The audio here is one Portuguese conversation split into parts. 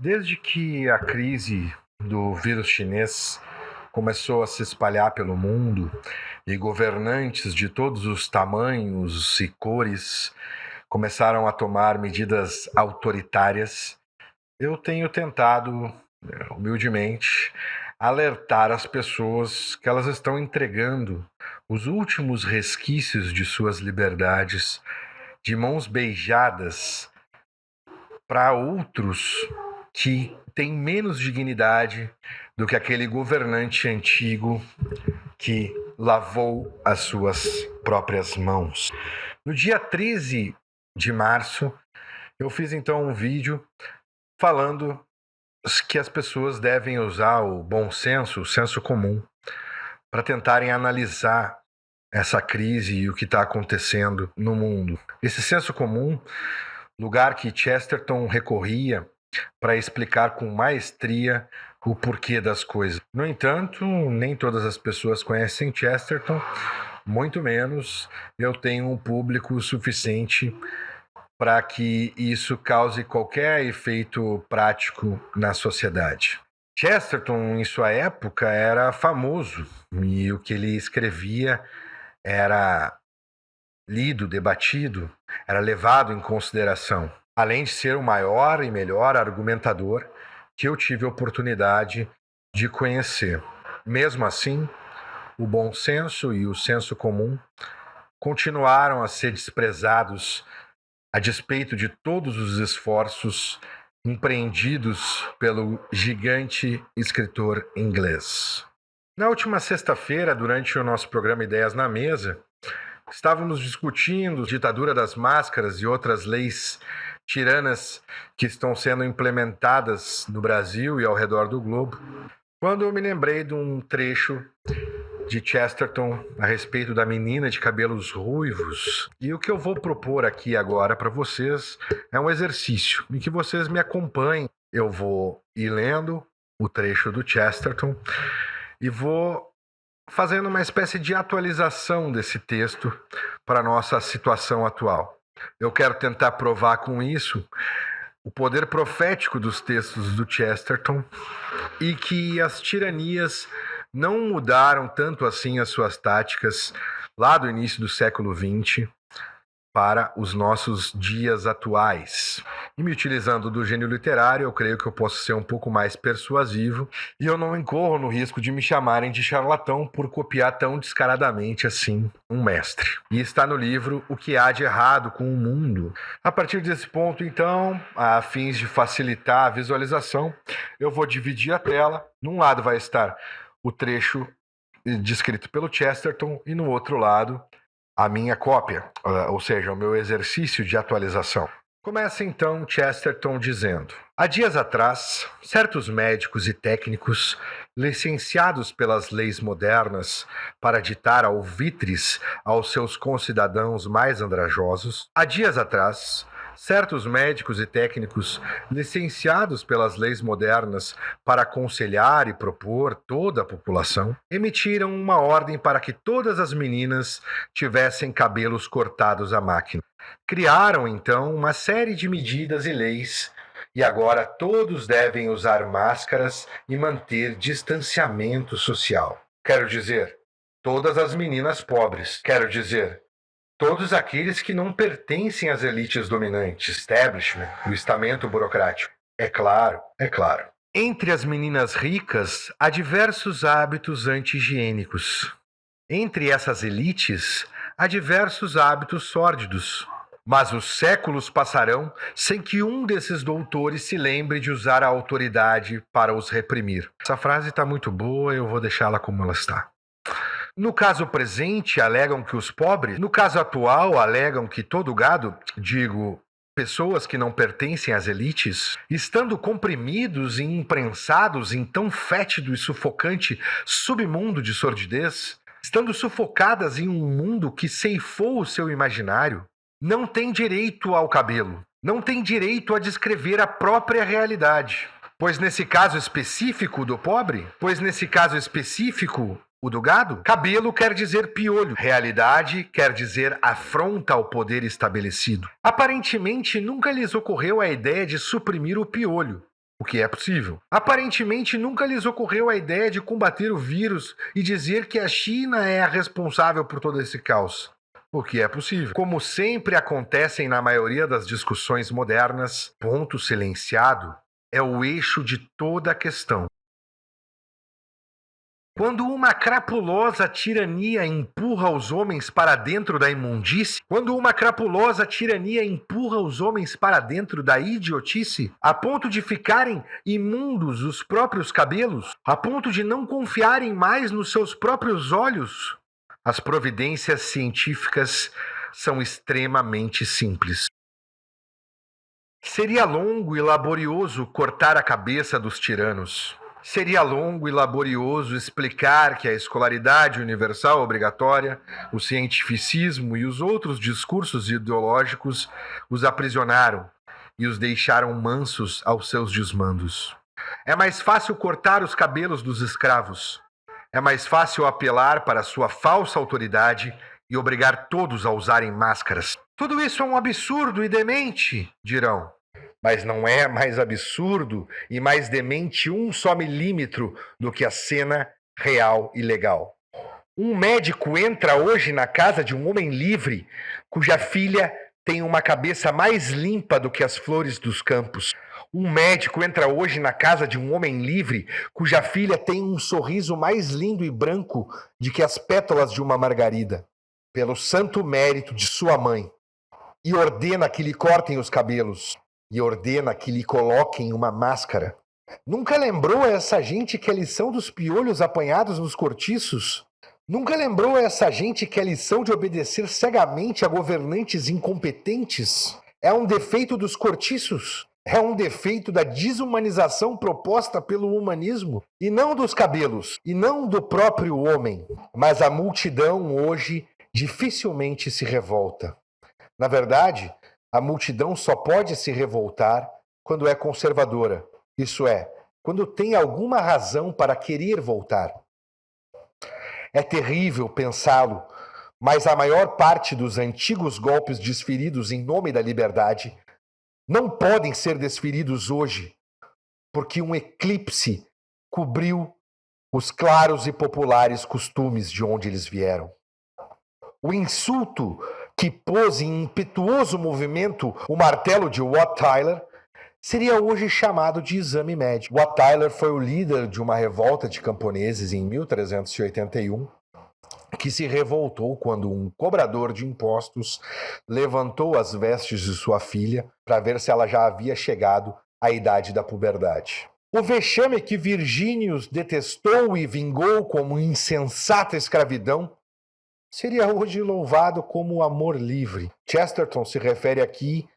Desde que a crise do vírus chinês começou a se espalhar pelo mundo e governantes de todos os tamanhos e cores começaram a tomar medidas autoritárias, eu tenho tentado, humildemente, alertar as pessoas que elas estão entregando os últimos resquícios de suas liberdades de mãos beijadas para outros que têm menos dignidade do que aquele governante antigo que lavou as suas próprias mãos. No dia 13 de março, eu fiz então um vídeo falando que as pessoas devem usar o bom senso, o senso comum, para tentarem analisar essa crise e o que está acontecendo no mundo. Esse senso comum, lugar que Chesterton recorria para explicar com maestria o porquê das coisas. No entanto, nem todas as pessoas conhecem Chesterton, muito menos eu tenho um público suficiente para que isso cause qualquer efeito prático na sociedade. Chesterton, em sua época, era famoso e o que ele escrevia era lido, debatido, era levado em consideração, além de ser o maior e melhor argumentador que eu tive a oportunidade de conhecer. Mesmo assim, o bom senso e o senso comum continuaram a ser desprezados a despeito de todos os esforços empreendidos pelo gigante escritor inglês. Na última sexta-feira, durante o nosso programa Ideias na Mesa, estávamos discutindo a ditadura das máscaras e outras leis tiranas que estão sendo implementadas no Brasil e ao redor do globo, quando eu me lembrei de um trecho de Chesterton a respeito da menina de cabelos ruivos. E o que eu vou propor aqui agora para vocês é um exercício em que vocês me acompanhem. Eu vou ir lendo o trecho do Chesterton e vou fazendo uma espécie de atualização desse texto para a nossa situação atual. Eu quero tentar provar com isso o poder profético dos textos do Chesterton e que as tiranias não mudaram tanto assim as suas táticas lá do início do século XX para os nossos dias atuais. E me utilizando do gênio literário, eu creio que eu posso ser um pouco mais persuasivo e eu não incorro no risco de me chamarem de charlatão por copiar tão descaradamente assim um mestre. E está no livro O que há de errado com o mundo. A partir desse ponto, então, a fins de facilitar a visualização, eu vou dividir a tela. Num lado vai estar o trecho descrito pelo Chesterton e no outro lado a minha cópia, ou seja, o meu exercício de atualização. Começa então Chesterton dizendo: há dias atrás, certos médicos e técnicos, licenciados pelas leis modernas para ditar alvitres aos seus concidadãos mais andrajosos, há dias atrás, certos médicos e técnicos, licenciados pelas leis modernas para aconselhar e propor toda a população, emitiram uma ordem para que todas as meninas tivessem cabelos cortados à máquina. Criaram, então, uma série de medidas e leis, e agora todos devem usar máscaras e manter distanciamento social. Quero dizer, todas as meninas pobres. Quero dizer, todos aqueles que não pertencem às elites dominantes, establishment, o estamento burocrático. É claro, é claro. Entre as meninas ricas, há diversos hábitos anti-higiênicos. Entre essas elites, há diversos hábitos sórdidos. Mas os séculos passarão sem que um desses doutores se lembre de usar a autoridade para os reprimir. Essa frase está muito boa, eu vou deixá-la como ela está. No caso presente, alegam que os pobres, no caso atual, alegam que todo gado, digo, pessoas que não pertencem às elites, estando comprimidos e imprensados em tão fétido e sufocante submundo de sordidez, estando sufocadas em um mundo que ceifou o seu imaginário, não têm direito ao cabelo, não têm direito a descrever a própria realidade. Pois nesse caso específico do pobre, o do gado, cabelo quer dizer piolho, realidade quer dizer afronta ao poder estabelecido. Aparentemente, nunca lhes ocorreu a ideia de suprimir o piolho, o que é possível. Aparentemente, nunca lhes ocorreu a ideia de combater o vírus e dizer que a China é a responsável por todo esse caos, o que é possível. Como sempre acontecem na maioria das discussões modernas, ponto silenciado é o eixo de toda a questão. Quando uma crapulosa tirania empurra os homens para dentro da imundície, quando uma crapulosa tirania empurra os homens para dentro da idiotice, a ponto de ficarem imundos os próprios cabelos, a ponto de não confiarem mais nos seus próprios olhos, as providências científicas são extremamente simples. Seria longo e laborioso cortar a cabeça dos tiranos. Seria longo e laborioso explicar que a escolaridade universal obrigatória, o cientificismo e os outros discursos ideológicos os aprisionaram e os deixaram mansos aos seus desmandos. É mais fácil cortar os cabelos dos escravos. É mais fácil apelar para sua falsa autoridade e obrigar todos a usarem máscaras. Tudo isso é um absurdo e demente, dirão. Mas não é mais absurdo e mais demente um só milímetro do que a cena real e legal. Um médico entra hoje na casa de um homem livre, cuja filha tem uma cabeça mais limpa do que as flores dos campos. Um médico entra hoje na casa de um homem livre, cuja filha tem um sorriso mais lindo e branco do que as pétalas de uma margarida, pelo santo mérito de sua mãe, e ordena que lhe cortem os cabelos. E ordena que lhe coloquem uma máscara. Nunca lembrou a essa gente que a lição dos piolhos apanhados nos cortiços? Nunca lembrou a essa gente que a lição de obedecer cegamente a governantes incompetentes é um defeito dos cortiços? É um defeito da desumanização proposta pelo humanismo? E não dos cabelos, e não do próprio homem. Mas a multidão hoje dificilmente se revolta. Na verdade, a multidão só pode se revoltar quando é conservadora, isso é, quando tem alguma razão para querer voltar. É terrível pensá-lo, mas a maior parte dos antigos golpes desferidos em nome da liberdade não podem ser desferidos hoje, porque um eclipse cobriu os claros e populares costumes de onde eles vieram. O insulto que pôs em impetuoso movimento o martelo de Wat Tyler seria hoje chamado de exame médico. Wat Tyler foi o líder de uma revolta de camponeses em 1381, que se revoltou quando um cobrador de impostos levantou as vestes de sua filha para ver se ela já havia chegado à idade da puberdade. O vexame que Virgínius detestou e vingou como insensata escravidão seria hoje louvado como amor livre. Chesterton se refere aqui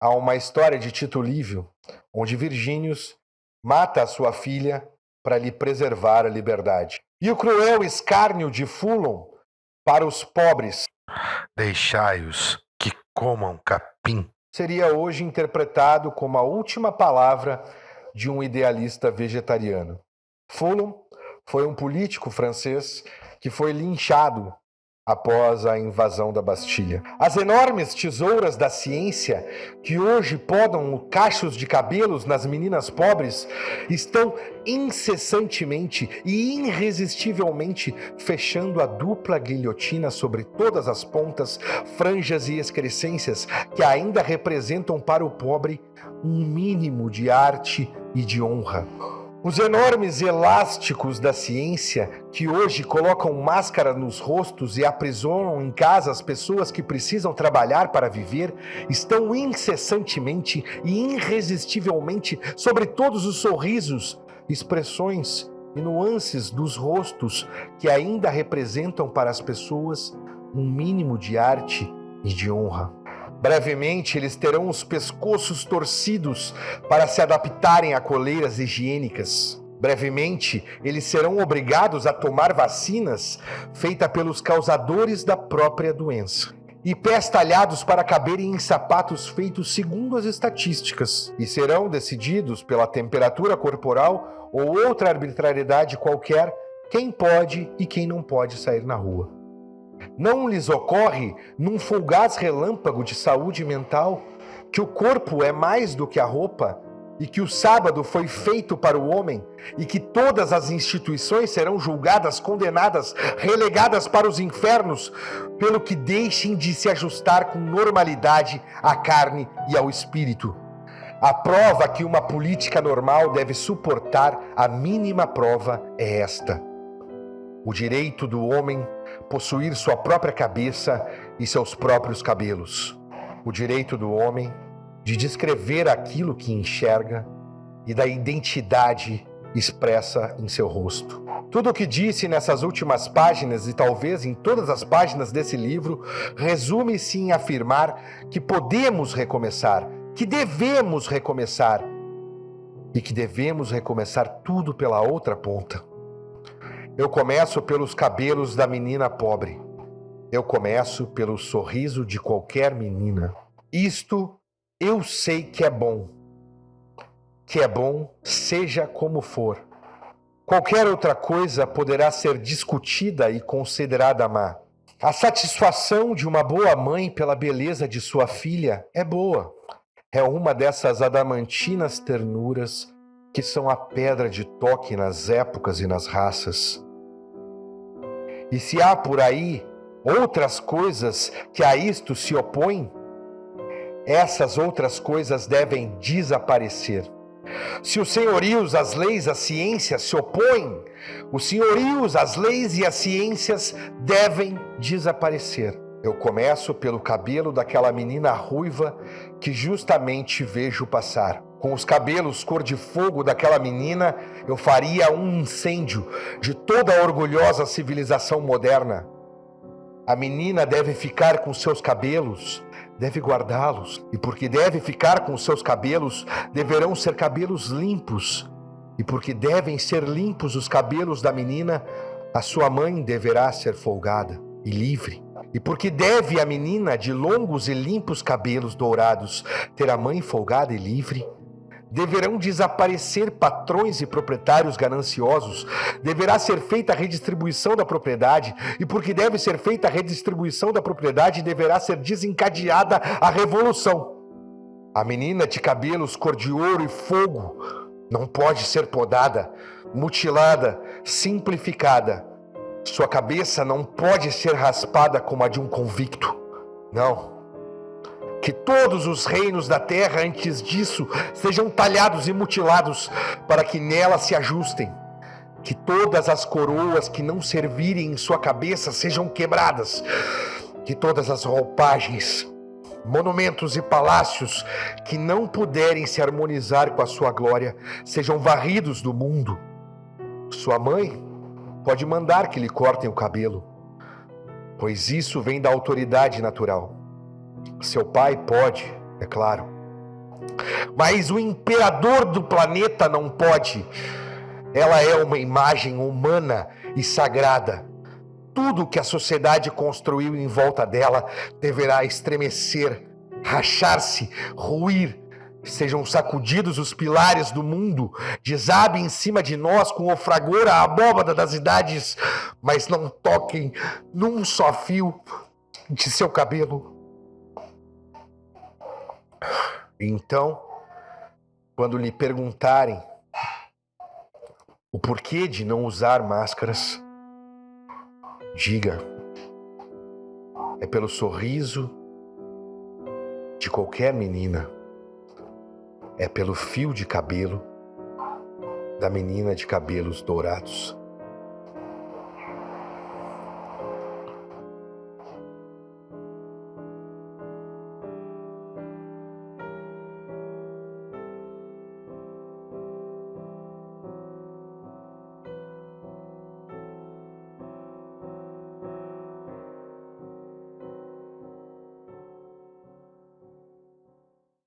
a uma história de Tito Livio, onde Virgínius mata a sua filha para lhe preservar a liberdade. E o cruel escárnio de Fulon para os pobres, deixai-os que comam capim, seria hoje interpretado como a última palavra de um idealista vegetariano. Fulon foi um político francês que foi linchado após a invasão da Bastilha. As enormes tesouras da ciência que hoje podam cachos de cabelos nas meninas pobres estão incessantemente e irresistivelmente fechando a dupla guilhotina sobre todas as pontas, franjas e excrescências que ainda representam para o pobre um mínimo de arte e de honra. Os enormes elásticos da ciência, que hoje colocam máscara nos rostos e aprisionam em casa as pessoas que precisam trabalhar para viver, estão incessantemente e irresistivelmente sobre todos os sorrisos, expressões e nuances dos rostos que ainda representam para as pessoas um mínimo de arte e de honra. Brevemente, eles terão os pescoços torcidos para se adaptarem a coleiras higiênicas. Brevemente, eles serão obrigados a tomar vacinas feitas pelos causadores da própria doença. E pés talhados para caberem em sapatos feitos segundo as estatísticas. E serão decididos pela temperatura corporal ou outra arbitrariedade qualquer quem pode e quem não pode sair na rua. Não lhes ocorre, num fugaz relâmpago de saúde mental, que o corpo é mais do que a roupa e que o sábado foi feito para o homem, e que todas as instituições serão julgadas, condenadas, relegadas para os infernos, pelo que deixem de se ajustar com normalidade à carne e ao espírito. A prova que uma política normal deve suportar, a mínima prova, é esta: o direito do homem possuir sua própria cabeça e seus próprios cabelos. O direito do homem de descrever aquilo que enxerga e da identidade expressa em seu rosto. Tudo o que disse nessas últimas páginas, e talvez em todas as páginas desse livro, resume-se em afirmar que podemos recomeçar, que devemos recomeçar, e que devemos recomeçar tudo pela outra ponta. Eu começo pelos cabelos da menina pobre. Eu começo pelo sorriso de qualquer menina. Isto eu sei que é bom. Que é bom, seja como for. Qualquer outra coisa poderá ser discutida e considerada má. A satisfação de uma boa mãe pela beleza de sua filha é boa. É uma dessas adamantinas ternuras que são a pedra de toque nas épocas e nas raças. E se há por aí outras coisas que a isto se opõem, essas outras coisas devem desaparecer. Se os senhorios, as leis, a ciência se opõem, os senhorios, as leis e as ciências devem desaparecer. Eu começo pelo cabelo daquela menina ruiva que justamente vejo passar. Com os cabelos cor de fogo daquela menina, eu faria um incêndio de toda a orgulhosa civilização moderna. A menina deve ficar com seus cabelos, deve guardá-los, e porque deve ficar com seus cabelos, deverão ser cabelos limpos, e porque devem ser limpos os cabelos da menina, a sua mãe deverá ser folgada e livre. E porque deve a menina de longos e limpos cabelos dourados ter a mãe folgada e livre, deverão desaparecer patrões e proprietários gananciosos, deverá ser feita a redistribuição da propriedade, e porque deve ser feita a redistribuição da propriedade, deverá ser desencadeada a revolução. A menina de cabelos cor de ouro e fogo não pode ser podada, mutilada, simplificada. Sua cabeça não pode ser raspada como a de um convicto. Não. Que todos os reinos da terra antes disso sejam talhados e mutilados para que nela se ajustem. Que todas as coroas que não servirem em sua cabeça sejam quebradas. Que todas as roupagens, monumentos e palácios que não puderem se harmonizar com a sua glória sejam varridos do mundo. Sua mãe pode mandar que lhe cortem o cabelo, pois isso vem da autoridade natural. Seu pai pode, é claro. Mas o imperador do planeta não pode. Ela é uma imagem humana e sagrada. Tudo que a sociedade construiu em volta dela deverá estremecer, rachar-se, ruir. Sejam sacudidos os pilares do mundo, desabe em cima de nós com o fragor a abóbada das idades, mas não toquem num só fio de seu cabelo. Então, quando lhe perguntarem o porquê de não usar máscaras, diga: é pelo sorriso de qualquer menina, é pelo fio de cabelo da menina de cabelos dourados.